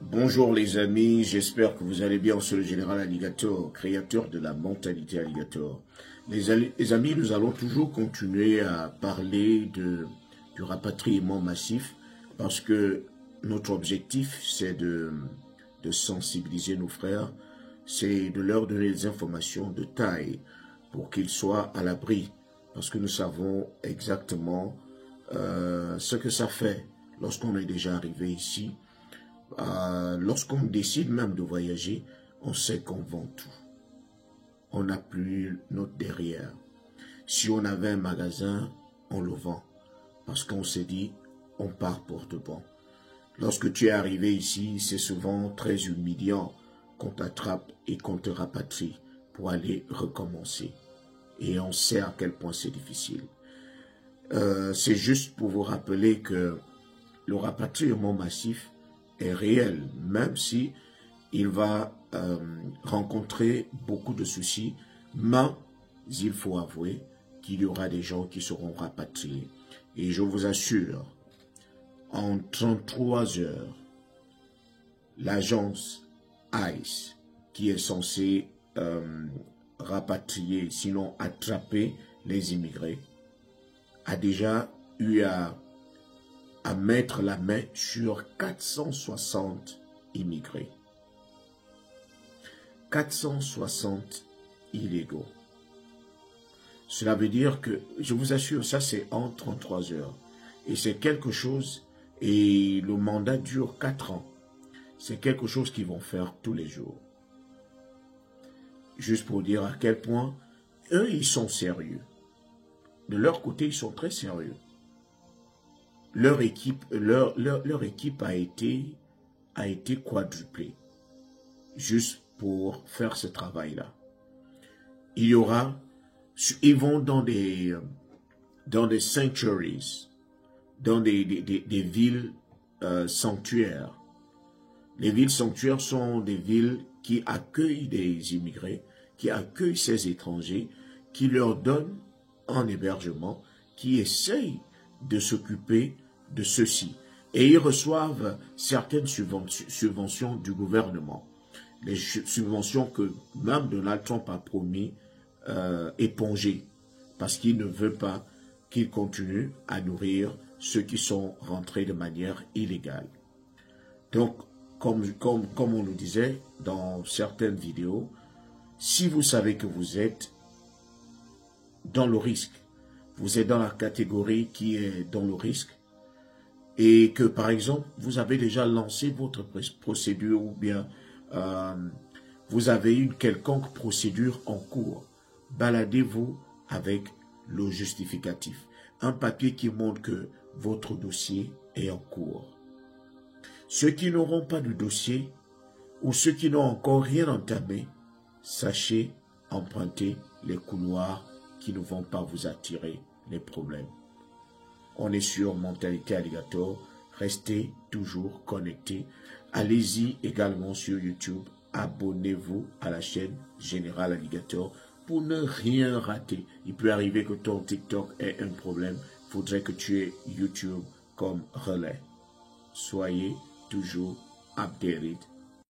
Bonjour les amis, j'espère que vous allez bien. C'est le général Alligator, créateur de la mentalité Alligator. Les amis, nous allons toujours continuer à parler du rapatriement massif parce que notre objectif c'est de sensibiliser nos frères, c'est de leur donner des informations de taille pour qu'ils soient à l'abri parce que nous savons exactement ce que ça fait lorsqu'on est déjà arrivé ici. Lorsqu'on décide même de voyager, on sait qu'on vend tout. On n'a plus notre derrière. Si on avait un magasin, on le vend. Parce qu'on s'est dit, on part porte-bon. Lorsque tu es arrivé ici, c'est souvent très humiliant qu'on t'attrape et qu'on te rapatrie pour aller recommencer. Et on sait à quel point c'est difficile. C'est juste pour vous rappeler que le rapatriement massif est réel, même si il va rencontrer beaucoup de soucis, mais il faut avouer qu'il y aura des gens qui seront rapatriés. Et je vous assure, en 33 heures, l'agence ICE, qui est censée rapatrier, sinon attraper les immigrés, a déjà eu à mettre la main sur 460 immigrés. 460 illégaux. Cela veut dire que, je vous assure, ça c'est en 33 heures. Et c'est quelque chose, et le mandat dure 4 ans. C'est quelque chose qu'ils vont faire tous les jours. Juste pour dire à quel point, eux, ils sont sérieux. De leur côté, ils sont très sérieux. Leur équipe a été quadruplée juste pour faire ce travail-là. Ils vont dans des sanctuaries, dans des villes sanctuaires. Les villes sanctuaires sont des villes qui accueillent des immigrés, qui accueillent ces étrangers, qui leur donnent un hébergement, qui essayent de s'occuper de ceux-ci. Et ils reçoivent certaines subventions du gouvernement. Les subventions que même Donald Trump a promis éponger. Parce qu'il ne veut pas qu'ils continuent à nourrir ceux qui sont rentrés de manière illégale. Donc, comme on nous disait dans certaines vidéos, si vous savez que vous êtes dans le risque, vous êtes dans la catégorie qui est dans le risque, et que par exemple, vous avez déjà lancé votre procédure ou bien vous avez une quelconque procédure en cours, baladez-vous avec le justificatif. Un papier qui montre que votre dossier est en cours. Ceux qui n'auront pas de dossier ou ceux qui n'ont encore rien entamé, sachez emprunter les couloirs qui ne vont pas vous attirer les problèmes. On est sur Mentalité Alligator. Restez toujours connectés. Allez-y également sur YouTube. Abonnez-vous à la chaîne Général Alligator pour ne rien rater. Il peut arriver que ton TikTok ait un problème. Il faudrait que tu aies YouTube comme relais. Soyez toujours updated.